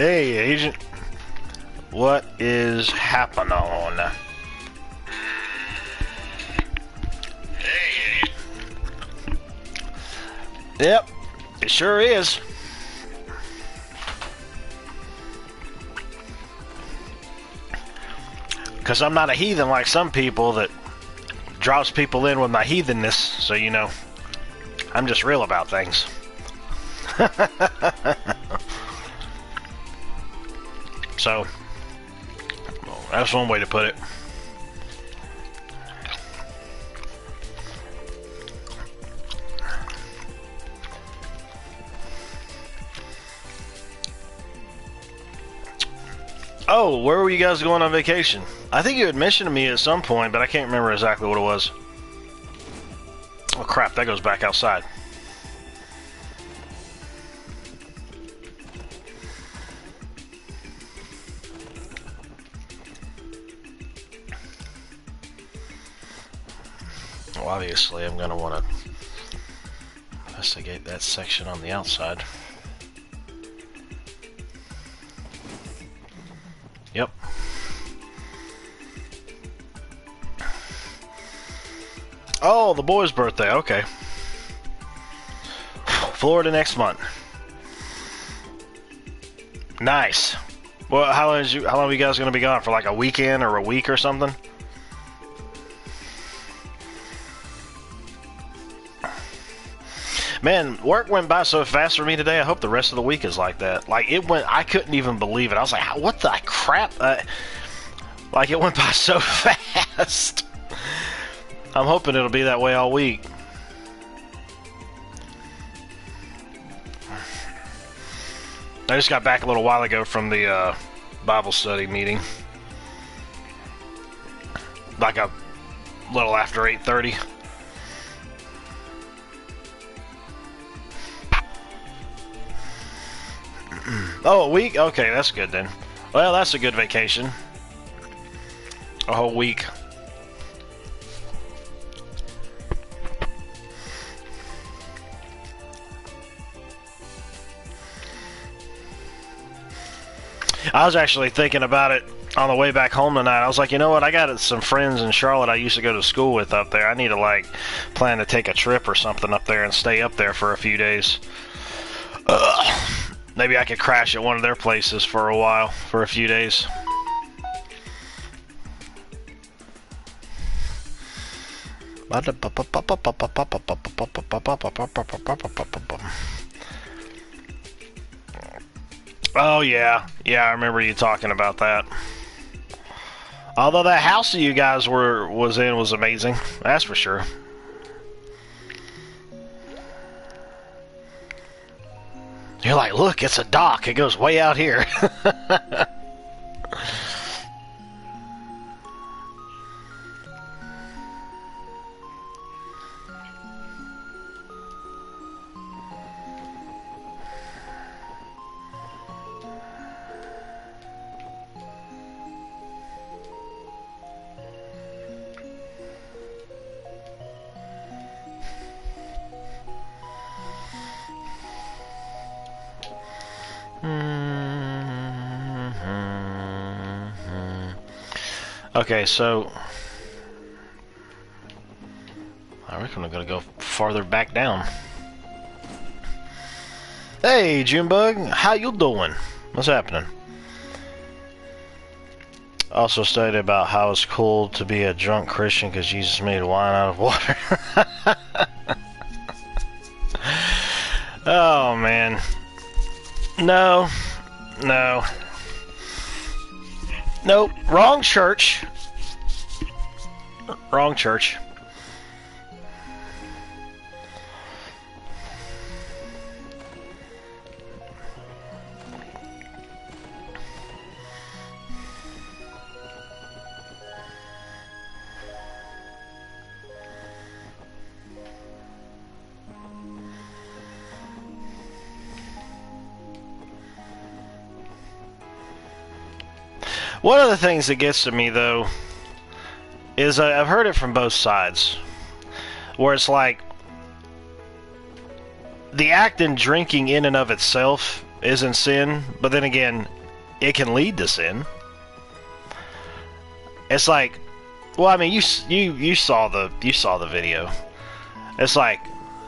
Hey, Agent. What is happening? Hey, idiot. Yep, it sure is. Because I'm not a heathen like some people that drops people in with my heathenness, so you know, I'm just real about things. So, well, that's one way to put it. Oh, where were you guys going on vacation? I think you had mentioned to me at some point, but I can't remember exactly what it was. Oh crap, that goes back outside. Well, obviously I'm going to want to investigate that section on the outside. Yep. Oh, the boy's birthday. Okay. Florida next month. Nice. Well, how long are you guys going to be gone for? Like a weekend or a week or something? Man, work went by so fast for me today. I hope the rest of the week is like that. Like it went. I couldn't even believe it. I was like, "What the crap?" Like it went by so fast. I'm hoping it'll be that way all week. I just got back a little while ago from the Bible study meeting. Like a little after 8:30. Oh, a week? Okay, that's good then. Well, that's a good vacation. A whole week. I was actually thinking about it on the way back home tonight. I was like, you know what? I got some friends in Charlotte I used to go to school with up there. I need to like plan to take a trip or something up there and stay up there for a few days. Maybe I could crash at one of their places for a while, for a few days. Oh yeah, I remember you talking about that. Although that house that you guys was in was amazing, that's for sure. You're like, look, it's a dock. It goes way out here. Okay, so I reckon I'm gonna go farther back down. Hey, Junebug, how you doing? What's happening? Also stated about how it's cool to be a drunk Christian because Jesus made wine out of water. Oh man, no, nope, wrong church. Wrong church. One of the things that gets to me, though, is I've heard it from both sides, where it's like the act in drinking in and of itself isn't sin, but then again, it can lead to sin. It's like, well, I mean, you saw the video. It's like,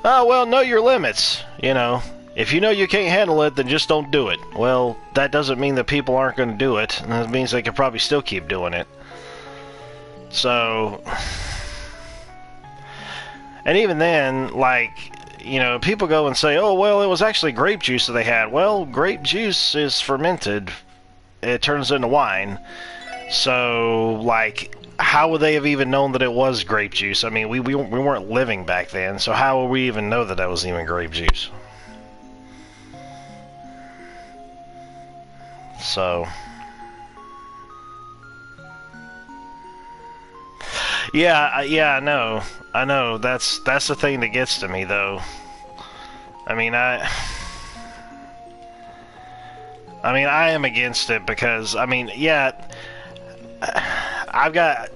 oh well, know your limits. You know, if you know you can't handle it, then just don't do it. Well, that doesn't mean that people aren't going to do it. And that means they could probably still keep doing it. So, and even then, like, you know, people go and say, oh, well, it was actually grape juice that they had. Well, grape juice is fermented. It turns into wine. So, like, how would they have even known that it was grape juice? I mean, we weren't living back then, so how would we even know that that was even grape juice? So, yeah, I know. That's the thing that gets to me, though. I mean, I am against it because, I mean, yeah, I've got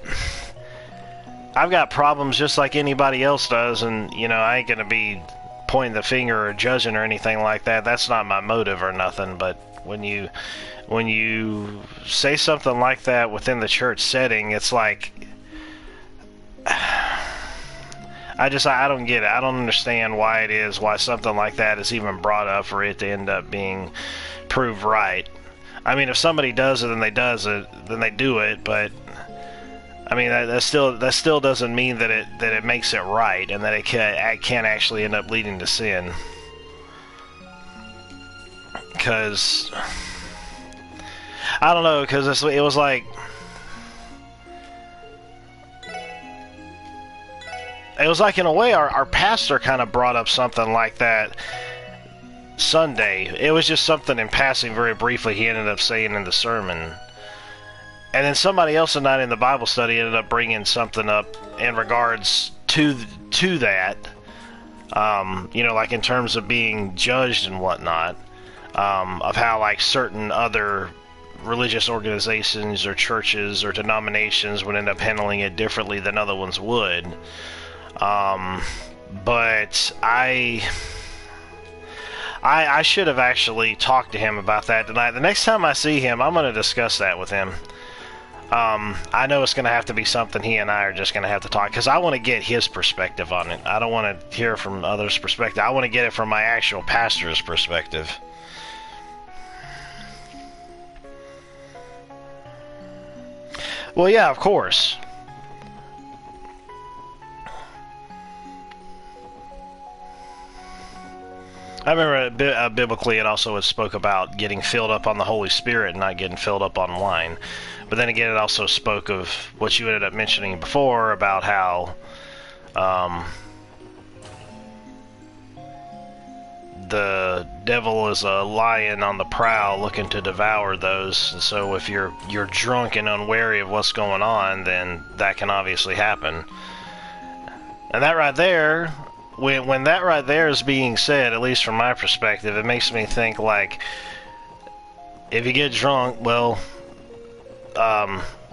problems just like anybody else does, and, you know, I ain't gonna be pointing the finger or judging or anything like that. That's not my motive or nothing, but when you say something like that within the church setting, it's like, I don't get it. I don't understand why something like that is even brought up for it to end up being proved right. I mean, if somebody does it, then they do it, but I mean, that still doesn't mean that it makes it right, and that it can actually end up leading to sin. Because I don't know, because it was like, in a way, our pastor kind of brought up something like that Sunday. It was just something in passing very briefly he ended up saying in the sermon. And then somebody else tonight in the Bible study ended up bringing something up in regards to that. You know, like in terms of being judged and whatnot. Of how, like, certain other religious organizations or churches or denominations would end up handling it differently than other ones would. But I should have actually talked to him about that tonight. The next time I see him, I'm going to discuss that with him. I know it's going to have to be something he and I are just going to have to talk, because I want to get his perspective on it. I don't want to hear from others' perspective. I want to get it from my actual pastor's perspective. Well, yeah, of course. I remember biblically it also spoke about getting filled up on the Holy Spirit and not getting filled up on wine. But then again, it also spoke of what you ended up mentioning before about how the devil is a lion on the prowl looking to devour those. And so if you're drunk and unwary of what's going on, then that can obviously happen. And that right there, when that right there is being said, at least from my perspective, it makes me think, like, if you get drunk, well,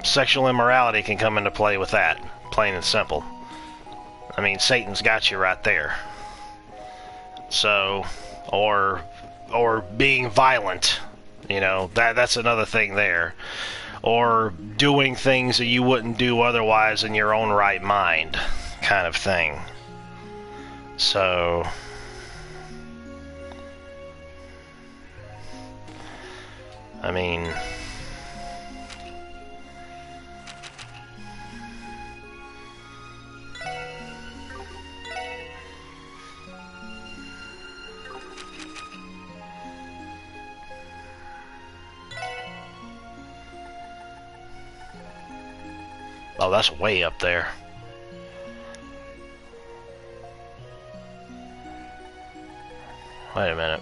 sexual immorality can come into play with that, plain and simple. I mean, Satan's got you right there. So, or being violent, you know, that's another thing there. Or doing things that you wouldn't do otherwise in your own right mind, kind of thing. So, I mean, oh, that's way up there. Wait a minute.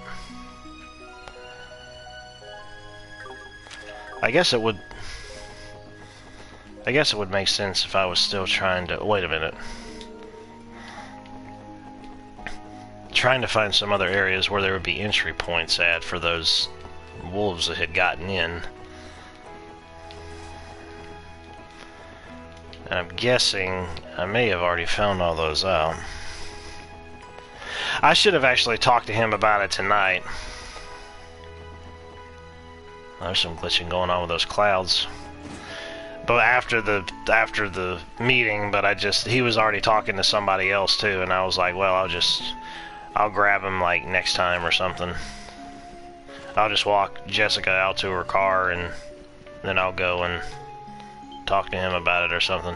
I guess it would make sense if I was still trying to... Wait a minute. Trying to find some other areas where there would be entry points at for those wolves that had gotten in. And I'm guessing I may have already found all those out. I should have actually talked to him about it tonight. There's some glitching going on with those clouds. But after the meeting, he was already talking to somebody else too, and I was like, well, I'll grab him like next time or something. I'll just walk Jessica out to her car and then I'll go and talk to him about it or something.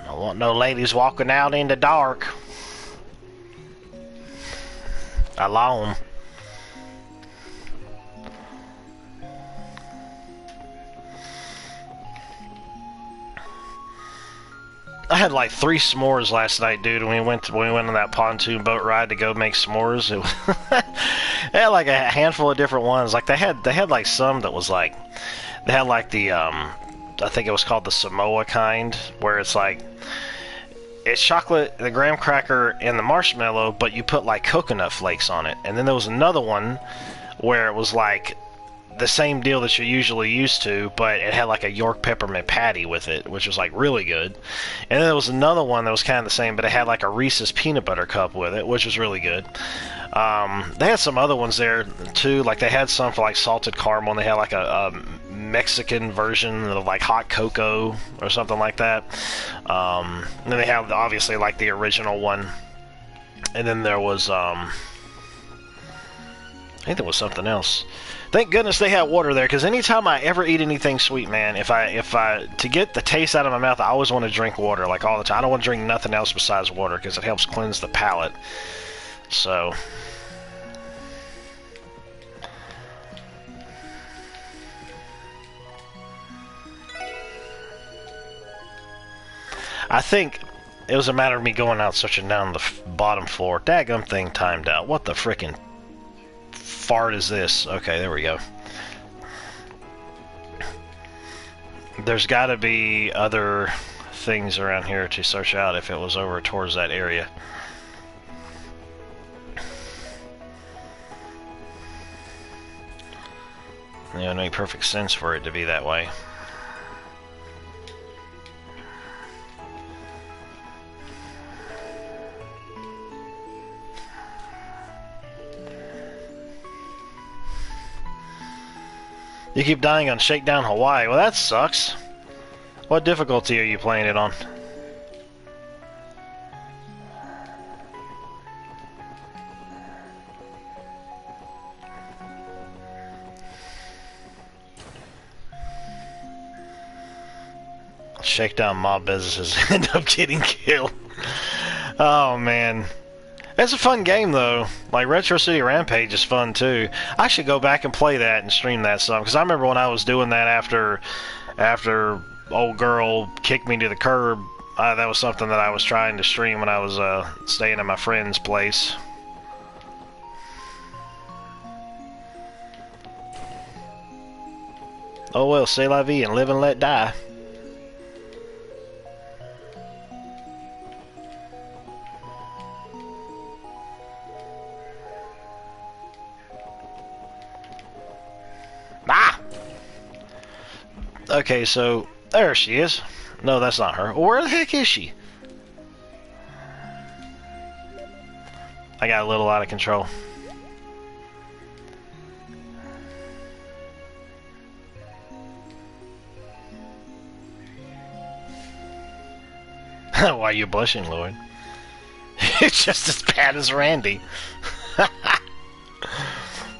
Don't want no ladies walking out in the dark. Alone. I had like 3 s'mores last night, dude. When we went on that pontoon boat ride to go make s'mores. They had like a handful of different ones. Like they had like some that was like, they had like the I think it was called the Samoa kind, where it's like it's chocolate, the graham cracker, and the marshmallow, but you put like coconut flakes on it. And then there was another one where it was like the same deal that you're usually used to, but it had like a York peppermint patty with it, which was like really good. And then there was another one that was kind of the same, but it had like a Reese's peanut butter cup with it, which was really good. They had some other ones there too, like they had some for like salted caramel, and they had like a Mexican version of like hot cocoa or something like that. And then they have obviously like the original one, and then there was I think there was something else. Thank goodness they had water there, because anytime I ever eat anything sweet, man, if I to get the taste out of my mouth, I always want to drink water, like all the time. I don't want to drink nothing else besides water, because it helps cleanse the palate. So I think it was a matter of me going out searching down the bottom floor. Daggum thing timed out. What the frickin' fart is this? Okay, there we go. There's got to be other things around here to search out if it was over towards that area. It would make perfect sense for it to be that way. You keep dying on Shakedown Hawaii. Well, that sucks. What difficulty are you playing it on? Shakedown mob businesses end up getting killed. Oh, man. It's a fun game, though. Like, Retro City Rampage is fun, too. I should go back and play that and stream that some, because I remember when I was doing that after old girl kicked me to the curb, that was something that I was trying to stream when I was staying at my friend's place. Oh well, c'est la vie and live and let die. Ah! Okay, so there she is. No, that's not her. Where the heck is she? I got a little out of control. Why are you blushing, Lloyd? It's just as bad as Randy.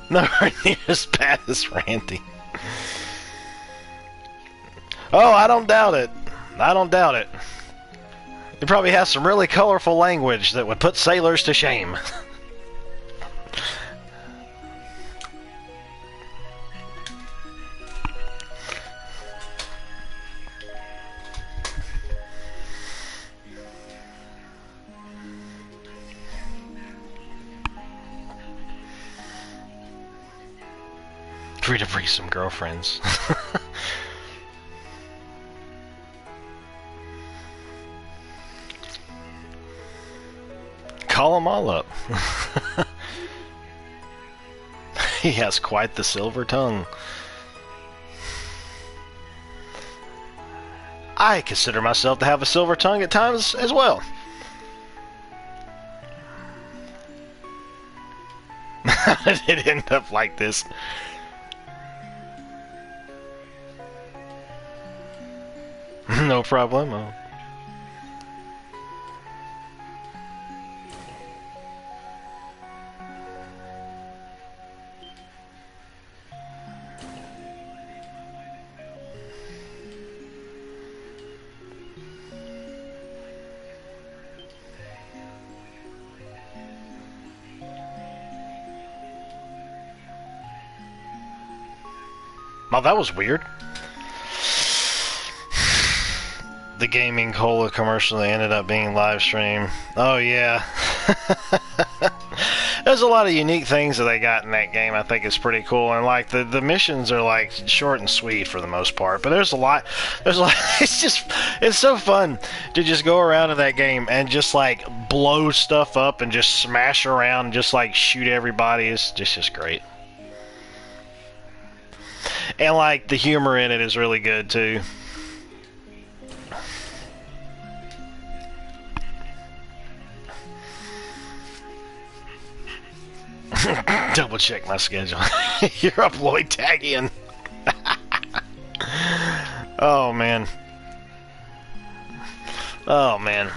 Nowhere near as bad as Randy. Oh, I don't doubt it. I don't doubt it. He probably has some really colorful language that would put sailors to shame. Free to free some girlfriends. Call them all up. He has quite the silver tongue. I consider myself to have a silver tongue at times as well. wanted it to end up like this. No problemo. Oh, that was weird. The gaming cola commercial that ended up being live stream. Oh yeah. There's a lot of unique things that they got in that game. I think it's pretty cool, and like the missions are like short and sweet for the most part. But there's a lot. It's so fun to just go around in that game and just like blow stuff up and just smash around, and just like shoot everybody. It's just great. And like the humor in it is really good too. Double check my schedule. You're up, Lloyd Tagian. Oh man. Oh man.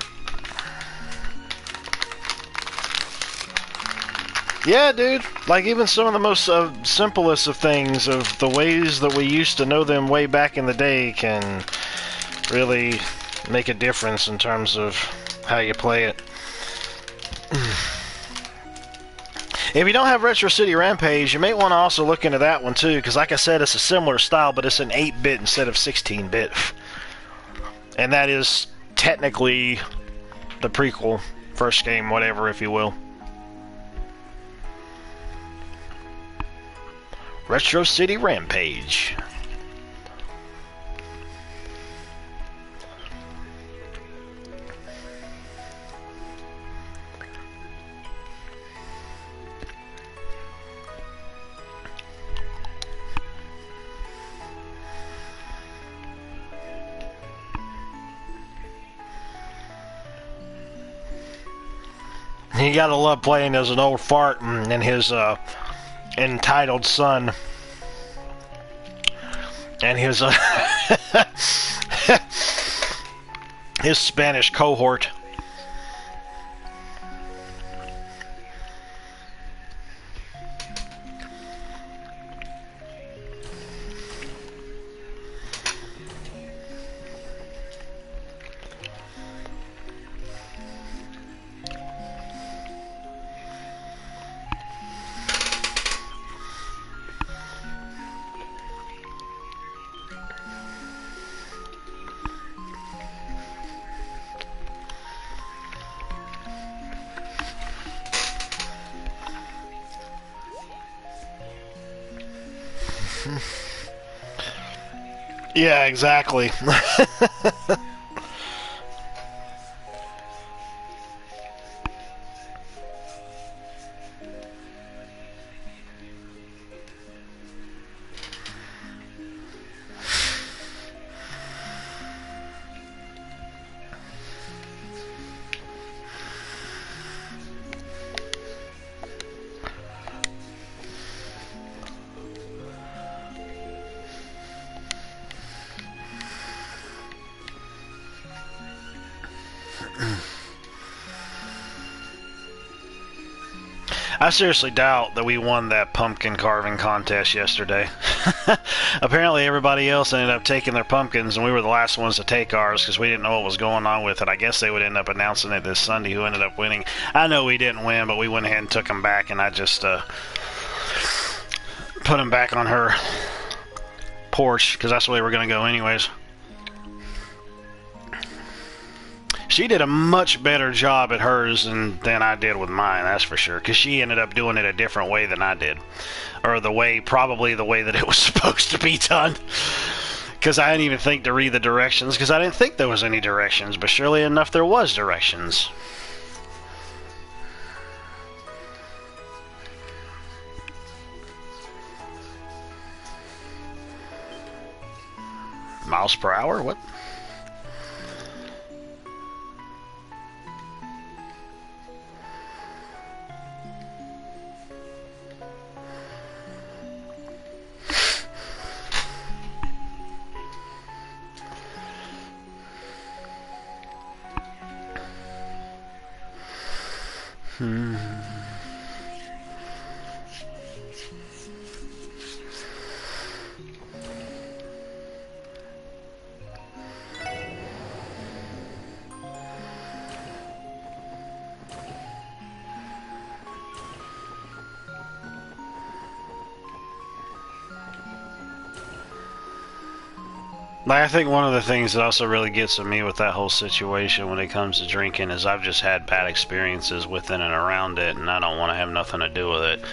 Yeah, dude. Like even some of the most simplest of things, of the ways that we used to know them way back in the day, can really make a difference in terms of how you play it. If you don't have Retro City Rampage, you may want to also look into that one too, because like I said, it's a similar style, but it's an 8-bit instead of 16-bit. And that is technically the prequel, first game, whatever, if you will. Retro City Rampage. You gotta love playing as an old fart and his entitled son and his his Spanish cohort. Yeah, exactly. I seriously doubt that we won that pumpkin carving contest yesterday. Apparently everybody else ended up taking their pumpkins, and we were the last ones to take ours because we didn't know what was going on with it. I guess they would end up announcing it this Sunday who ended up winning. I know we didn't win, but we went ahead and took them back, and I just put them back on her porch because that's where they were going to go anyways. She did a much better job at hers than I did with mine, that's for sure. Because she ended up doing it a different way than I did. Or probably the way that it was supposed to be done. Because I didn't even think to read the directions, because I didn't think there was any directions. But surely enough, there was directions. Miles per hour? What? Hmm. Like, I think one of the things that also really gets at me with that whole situation when it comes to drinking is I've just had bad experiences within and around it, and I don't want to have nothing to do with it,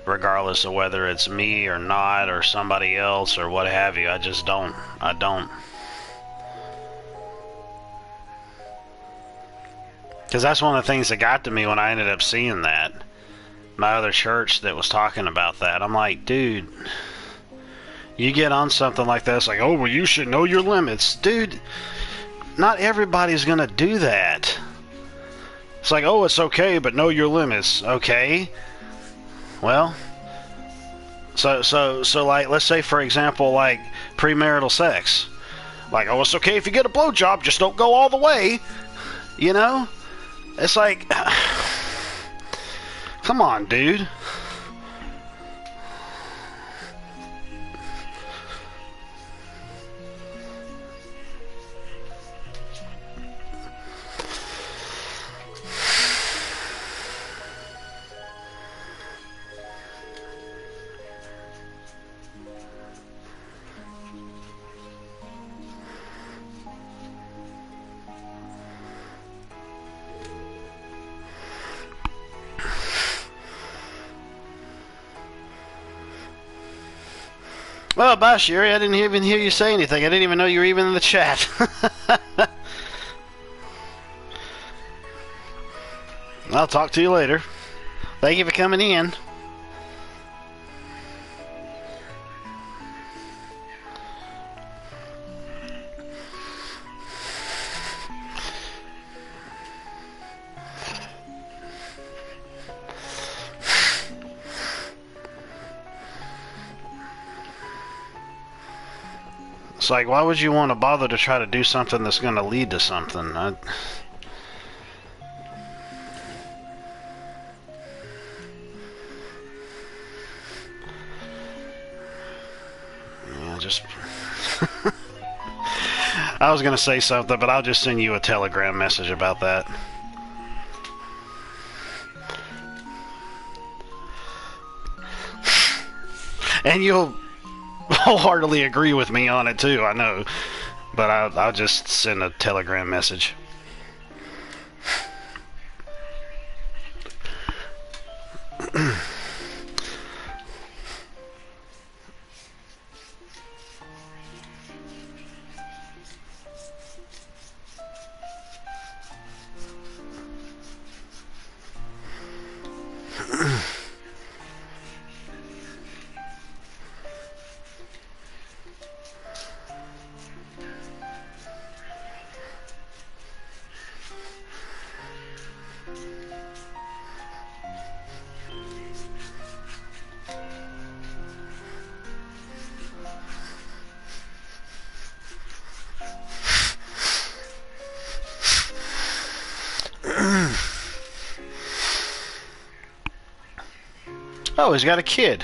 regardless of whether it's me or not, or somebody else, or what have you. I just don't. I don't. Because that's one of the things that got to me when I ended up seeing that. My other church that was talking about that. I'm like, dude, you get on something like that, it's like, oh, well, you should know your limits. Dude, not everybody's going to do that. It's like, oh, it's okay, but know your limits. Okay. Well, so like, let's say, for example, like premarital sex. Like, oh, it's okay if you get a blowjob, just don't go all the way. You know? It's like, come on, dude. Oh, bye, Sherry. I didn't even hear you say anything. I didn't even know you were even in the chat. I'll talk to you later. Thank you for coming in. It's like, why would you want to bother to try to do something that's going to lead to something? Yeah, just... I was going to say something, but I'll just send you a Telegram message about that. And you'll wholeheartedly agree with me on it too, I know. But I'll just send a Telegram message. Oh, he's got a kid.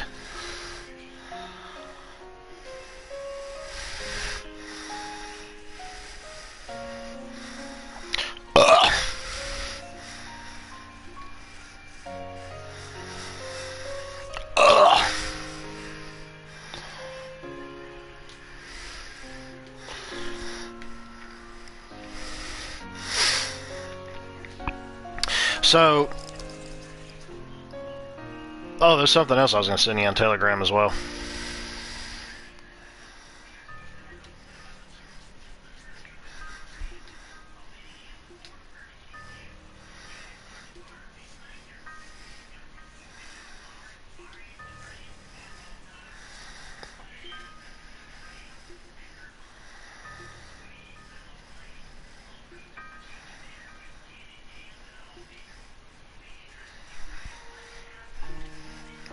Ugh. Ugh. So, oh, there's something else I was going to send you on Telegram as well.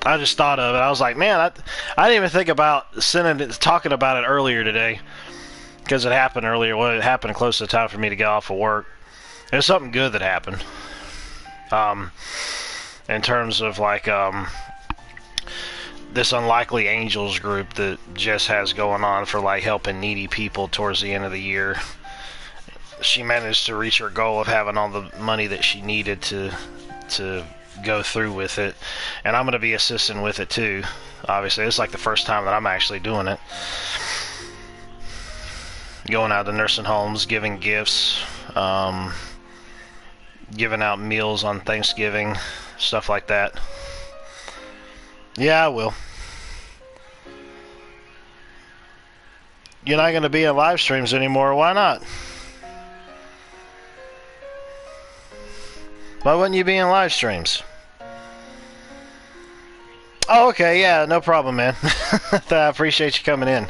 I just thought of it. I was like, man, I didn't even think about talking about it earlier today because it happened earlier. Well, it happened close to the time for me to get off of work. There's something good that happened. in terms of like this Unlikely Angels group that Jess has going on for like helping needy people towards the end of the year. She managed to reach her goal of having all the money that she needed to go through with it, and I'm going to be assisting with it too. Obviously, it's like the first time that I'm actually doing it. Going out to nursing homes, giving gifts, giving out meals on Thanksgiving, stuff like that. Yeah, I will. You're not going to be in live streams anymore. Why not? Why wouldn't you be in live streams? Oh, okay. Yeah, no problem, man. I appreciate you coming in.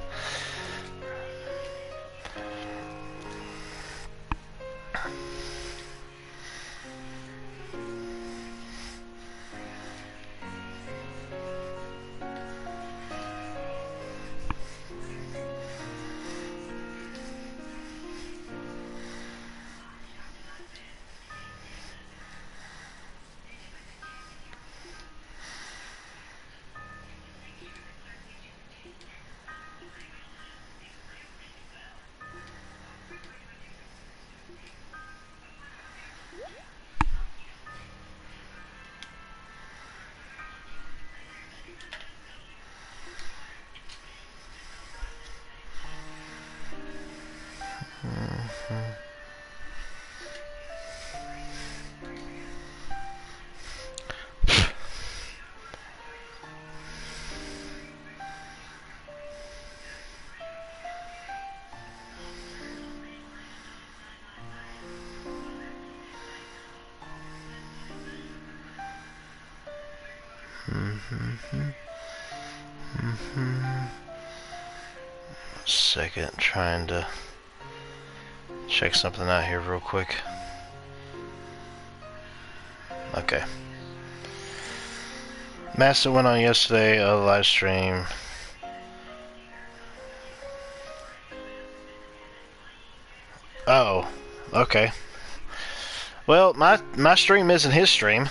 Second, trying to check something out here real quick. Okay. Master went on yesterday, a live stream. Oh, okay. Well, my stream isn't his stream.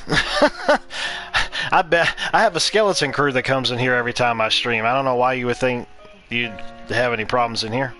I bet I have a skeleton crew that comes in here every time I stream. I don't know why you would think you'd have any problems in here.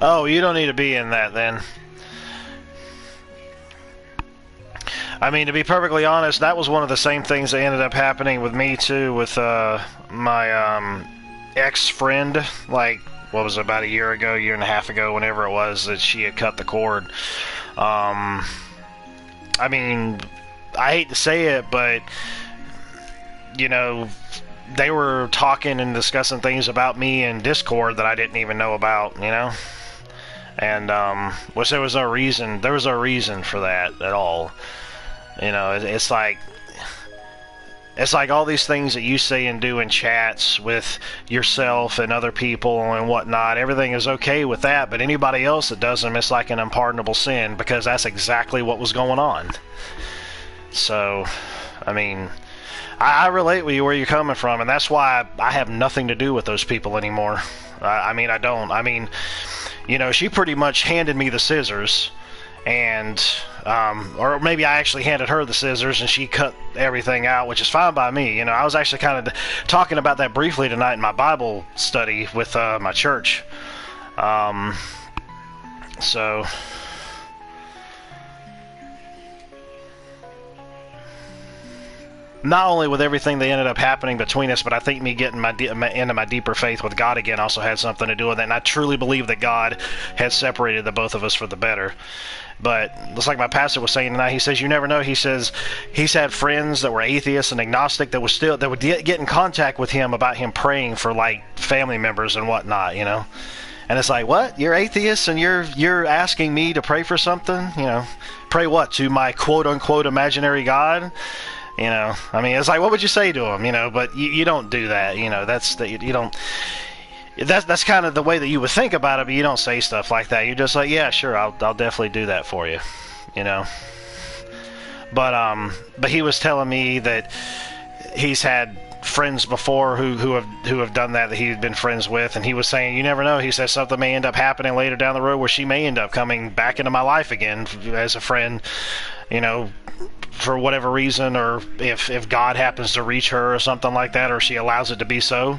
Oh, you don't need to be in that then. I mean, to be perfectly honest, that was one of the same things that ended up happening with me too, with my ex-friend. Like, what was it, about a year and a half ago, whenever it was that she had cut the cord. I mean, I hate to say it, but you know, they were talking and discussing things about me in Discord that I didn't even know about, you know? and which there was no reason. There was no reason for that at all. You know, it's like all these things that you say and do in chats with yourself and other people and whatnot. Everything is okay with that, but anybody else that does them, it's like an unpardonable sin, because that's exactly what was going on. So, I mean, I relate with you where you're coming from, and that's why I have nothing to do with those people anymore. I mean, I don't. I mean, you know, she pretty much handed me the scissors, and or maybe I actually handed her the scissors and she cut everything out, which is fine by me. You know, I was actually kind of talking about that briefly tonight in my Bible study with my church. So not only with everything that ended up happening between us, but I think me getting into my deeper faith with God again also had something to do with it. And I truly believe that God had separated the both of us for the better. But just like my pastor was saying tonight, he says, you never know. He says he's had friends that were atheists and agnostic that would get in contact with him about him praying for like family members and whatnot, you know. And it's like, what? You're atheist and you're asking me to pray for something? You know, pray what? To my quote unquote imaginary God? You know, I mean, it's like, what would you say to him? You know, but you don't do that. You know, you don't. That's kind of the way that you would think about it, but you don't say stuff like that. You're just like, yeah, sure, I'll definitely do that for you, you know. But he was telling me that he's had friends before who have done that he's been friends with, and he was saying, you never know. He says something may end up happening later down the road where she may end up coming back into my life again as a friend, you know, for whatever reason, or if God happens to reach her or something like that, or she allows it to be so.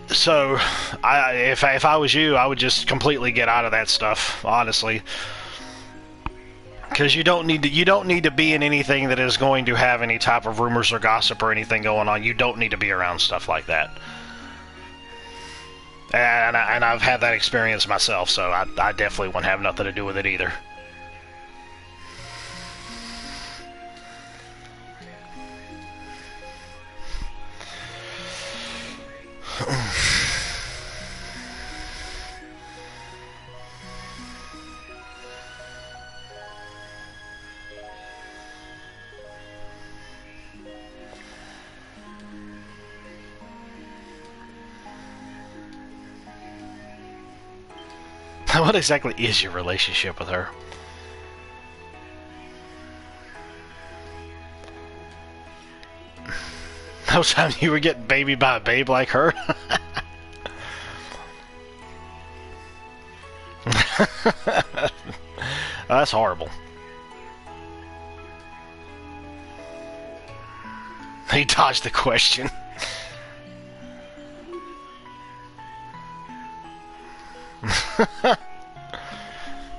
So, if I was you, I would just completely get out of that stuff, honestly, because you don't need to be in anything that is going to have any type of rumors or gossip or anything going on. You don't need to be around stuff like that. And I've had that experience myself, so I definitely wouldn't have nothing to do with it either. What exactly is your relationship with her? Those times you were getting babied by a babe like her? That's horrible. He dodged the question.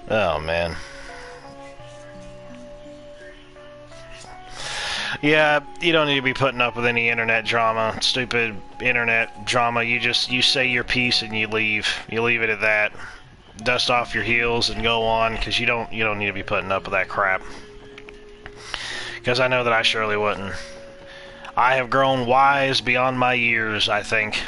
Oh, man. Yeah, you don't need to be putting up with any internet drama, stupid internet drama. You say your piece and you leave. You leave it at that. Dust off your heels and go on, because you don't need to be putting up with that crap. Because I know that I surely wouldn't. I have grown wise beyond my years, I think.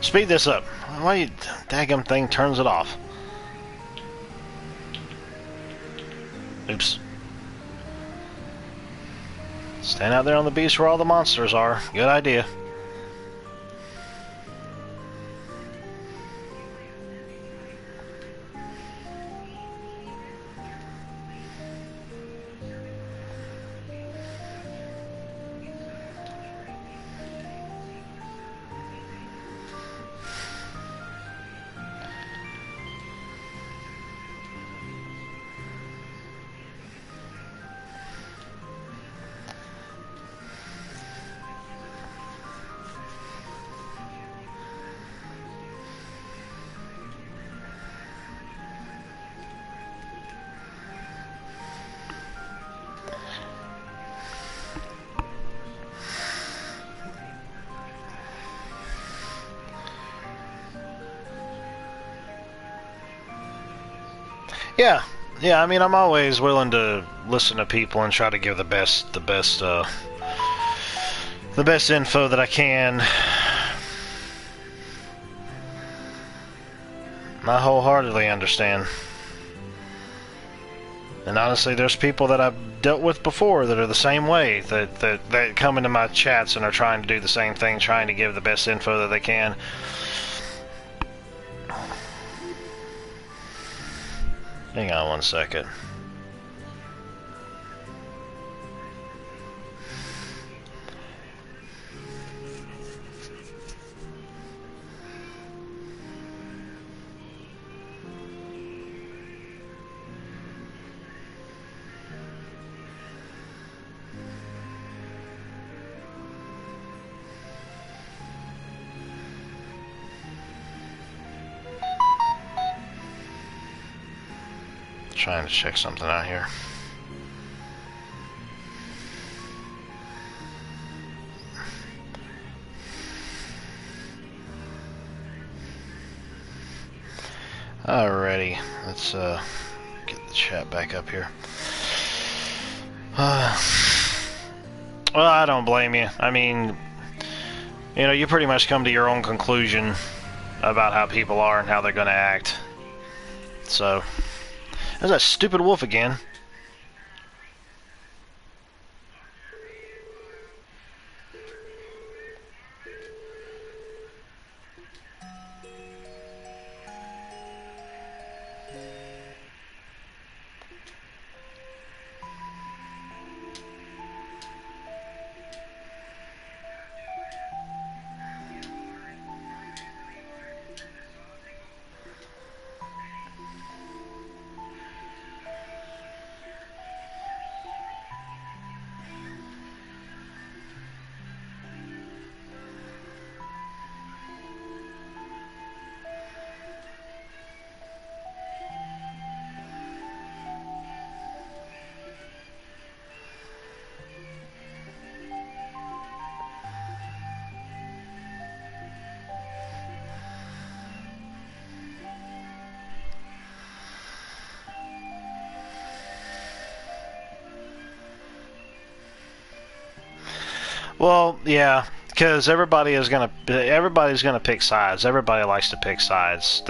Speed this up. Why you daggum thing turns it off? Oops. Stand out there on the beach where all the monsters are. Good idea. Yeah, yeah. I mean, I'm always willing to listen to people and try to give the best info that I can. I wholeheartedly understand. And honestly, there's people that I've dealt with before that are the same way, that come into my chats and are trying to do the same thing, trying to give the best info that they can. Hang on one second. Trying to check something out here. Alrighty, let's get the chat back up here. Well, I don't blame you. I mean, you know, you pretty much come to your own conclusion about how people are and how they're going to act. So, there's that stupid wolf again. Well, yeah, because everybody's gonna pick sides. Everybody likes to pick sides.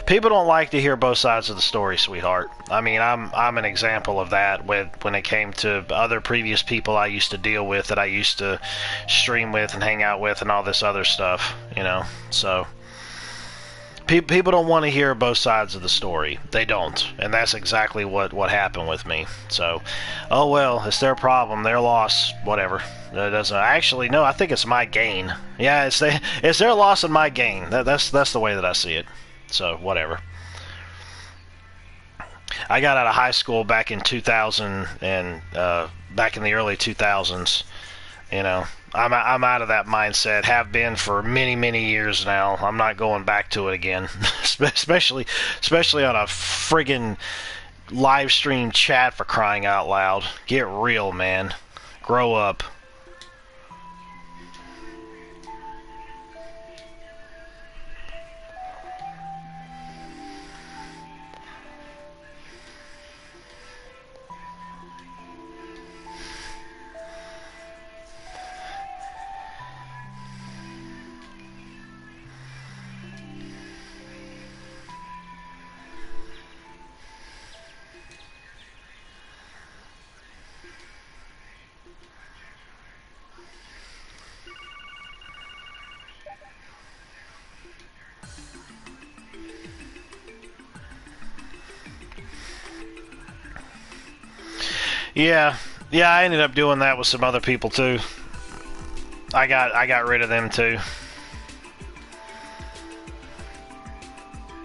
People don't like to hear both sides of the story, sweetheart. I mean, I'm an example of that. When it came to other previous people I used to deal with, that I used to stream with and hang out with, and all this other stuff, you know. So people don't want to hear both sides of the story. They don't, and that's exactly what happened with me. So, oh well, it's their problem, their loss, whatever. That doesn't actually. No, I think it's my gain. Yeah, it's their loss and my gain. That's the way that I see it. So whatever. I got out of high school back in 2000 and back in the early 2000s. You know, I'm out of that mindset. Have been for many years now. I'm not going back to it again. especially on a friggin' live stream chat, for crying out loud. Get real, man. Grow up. Yeah, I ended up doing that with some other people too. I got rid of them too.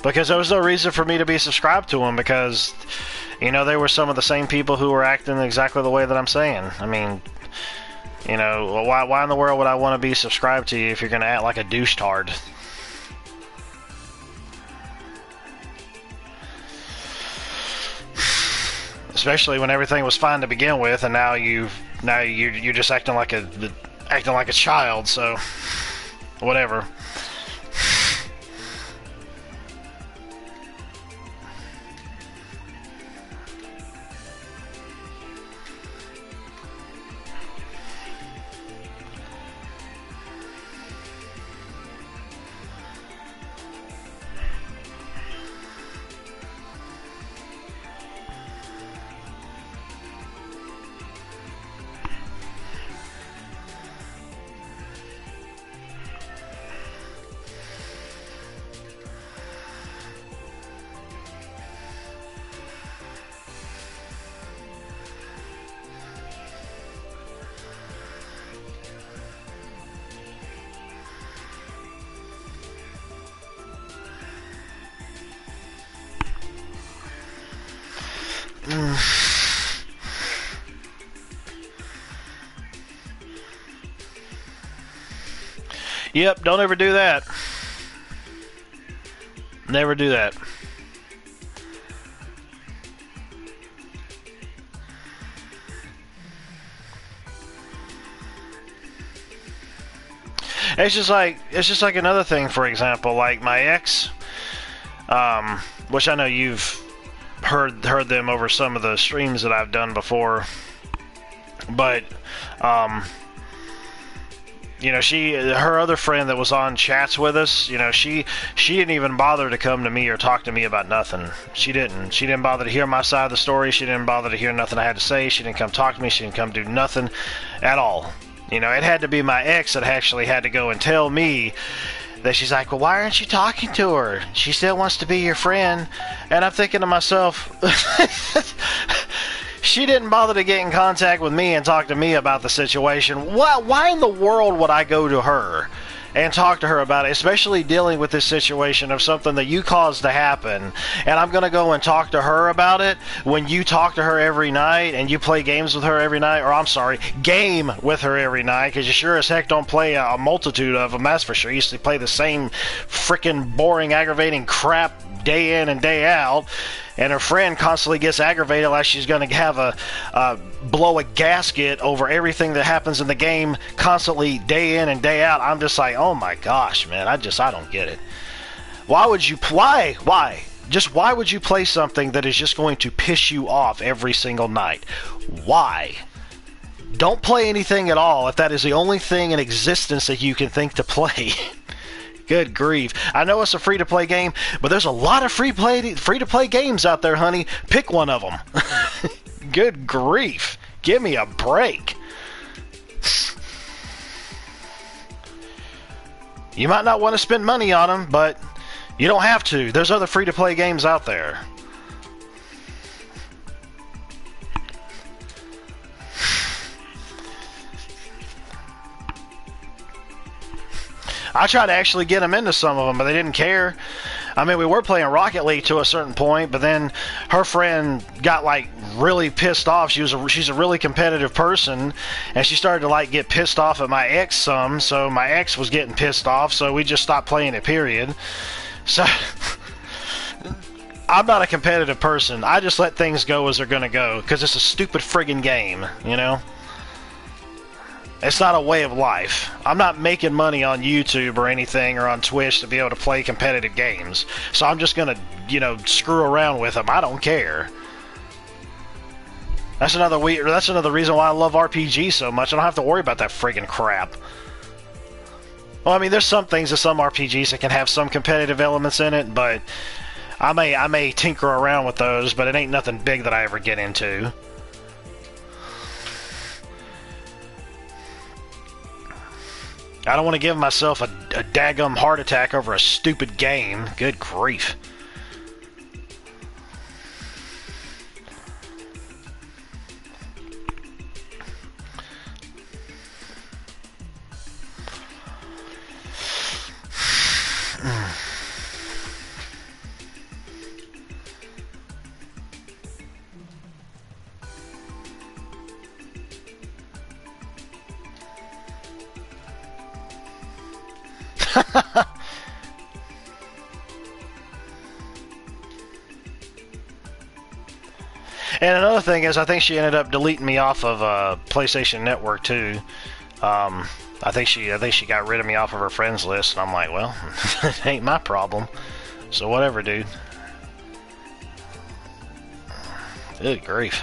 Because there was no reason for me to be subscribed to them, because, you know, they were some of the same people who were acting exactly the way that I'm saying. I mean, you know, why in the world would I want to be subscribed to you if you're going to act like a douche-tard? Especially when everything was fine to begin with, and now you're just acting like a child. So whatever. Yep, don't ever do that. Never do that. It's just like another thing, for example, like my ex, which I know you've heard them over some of the streams that I've done before, but you know, her other friend that was on chats with us, you know, she didn't even bother to come to me or talk to me about nothing. She didn't bother to hear my side of the story. She didn't bother to hear nothing I had to say. She didn't come talk to me. She didn't come do nothing at all. You know, it had to be my ex that actually had to go and tell me that. She's like, well, why aren't you talking to her? She still wants to be your friend. And I'm thinking to myself, she didn't bother to get in contact with me and talk to me about the situation. Why in the world would I go to her and talk to her about it, especially dealing with this situation of something that you caused to happen, and I'm going to go and talk to her about it when you talk to her every night and you play games with her every night, or I'm sorry, game with her every night, because you sure as heck don't play a multitude of them, that's for sure. You used to play the same freaking boring, aggravating crap day in and day out, and her friend constantly gets aggravated like she's going to have blow a gasket over everything that happens in the game constantly day in and day out. I'm just like, oh my gosh, man, I don't get it. Why would you why would you play something that is just going to piss you off every single night? Why? Don't play anything at all if that is the only thing in existence that you can think to play. Good grief. I know it's a free-to-play game, but there's a lot of free-to-play games out there, honey. Pick one of them. Good grief. Give me a break. You might not want to spend money on them, but you don't have to. There's other free-to-play games out there. I tried to actually get them into some of them, but they didn't care. I mean, we were playing Rocket League to a certain point, but then her friend got like really pissed off. She's a really competitive person, and she started to like get pissed off at my ex some. So my ex was getting pissed off, so we just stopped playing it. Period. So I'm not a competitive person. I just let things go as they're gonna go because it's a stupid friggin' game, you know. It's not a way of life. I'm not making money on YouTube or anything or on Twitch to be able to play competitive games. So I'm just going to, you know, screw around with them. I don't care. That's another reason why I love RPG so much. I don't have to worry about that friggin' crap. Well, I mean, there's some things in some RPGs that can have some competitive elements in it, but I may tinker around with those, but it ain't nothing big that I ever get into. I don't want to give myself a daggum heart attack over a stupid game. Good grief. And another thing is, I think she ended up deleting me off of PlayStation Network too. I think she got rid of me off of her friends list, and I'm like, well, it ain't my problem. So whatever, dude. Good grief.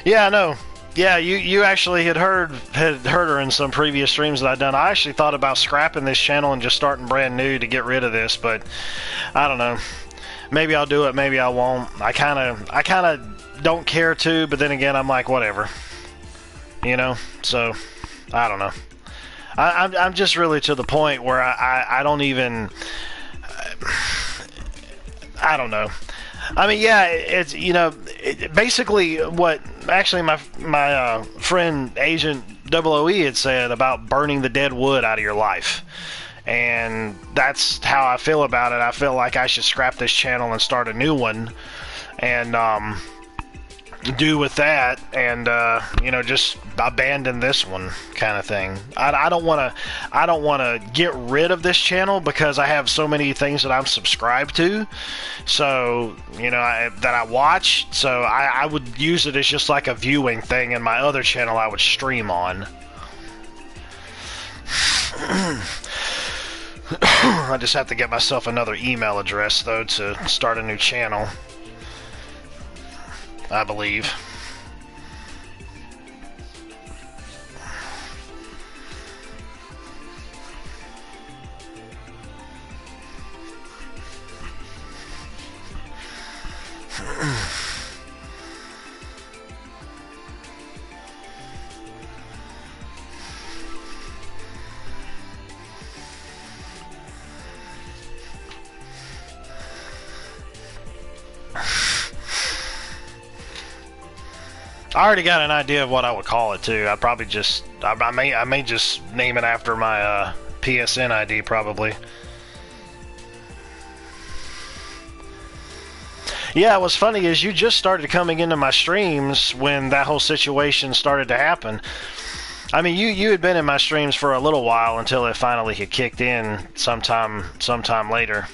Yeah, I know. Yeah, you actually had heard her in some previous streams that I'd done. I actually thought about scrapping this channel and just starting brand new to get rid of this, but I don't know. maybe I'll do it, maybe I won't. I kind of don't care to, but then again, I'm like, whatever, you know. So I don't know. I'm just really to the point where I don't even. I don't know. I mean, yeah, it's, you know, basically what actually my friend Agent OOE had said about burning the dead wood out of your life. And that's how I feel about it. I feel like I should scrap this channel and start a new one, and do with that, and you know, just abandon this one, kind of thing. I don't want to get rid of this channel because I have so many things that I'm subscribed to, so you know, that I watch. So I would use it as just like a viewing thing, and my other channel I would stream on. I just have to get myself another email address though to start a new channel, I believe. I already got an idea of what I would call it too. I'd probably just, I may just name it after my PSN ID probably. Yeah, what's funny is you just started coming into my streams when that whole situation started to happen. I mean, you had been in my streams for a little while until it finally had kicked in sometime later.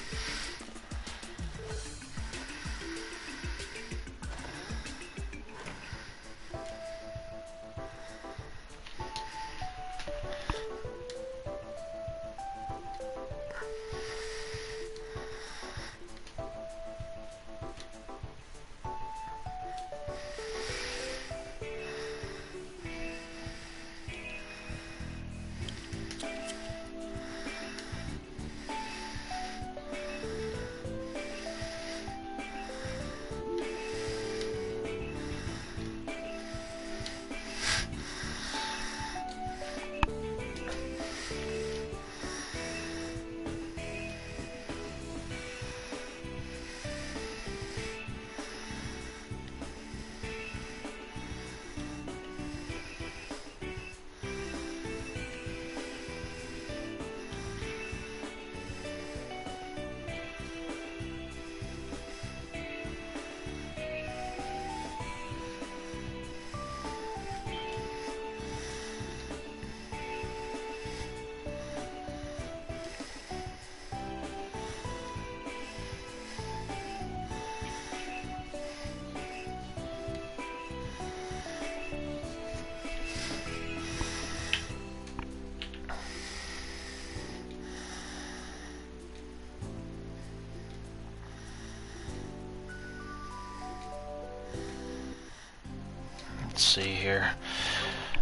Let's see here.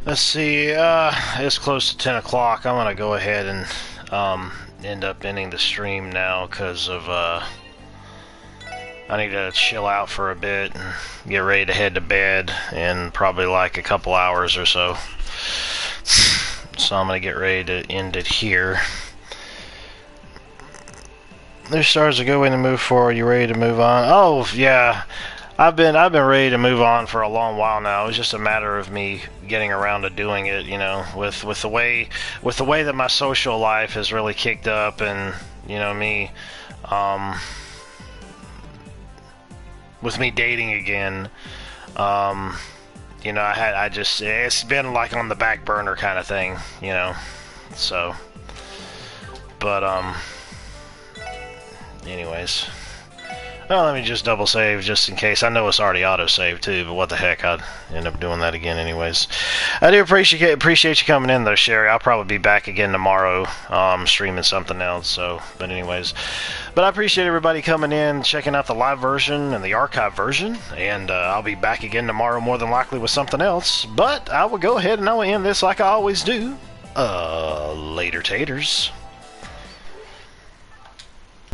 Let's see. It's close to 10 o'clock. I'm gonna go ahead and end up ending the stream now because of I need to chill out for a bit and get ready to head to bed in probably like a couple hours or so. So I'm gonna get ready to end it here. There's stars a good way to move forward. You ready to move on? Oh yeah. I've been ready to move on for a long while now. It was just a matter of me getting around to doing it, you know, with the way that my social life has really kicked up, and you know, me with me dating again, you know, it's been like on the back burner kind of thing, you know. So, but anyways. Well, let me just double save just in case. I know it's already auto saved too, but what the heck, I'd end up doing that again anyways. I do appreciate you coming in though, Sherry. I'll probably be back again tomorrow, streaming something else. So, but anyways, but I appreciate everybody coming in, checking out the live version and the archive version, and I'll be back again tomorrow, more than likely with something else. But I will go ahead and I will end this like I always do. Later, taters.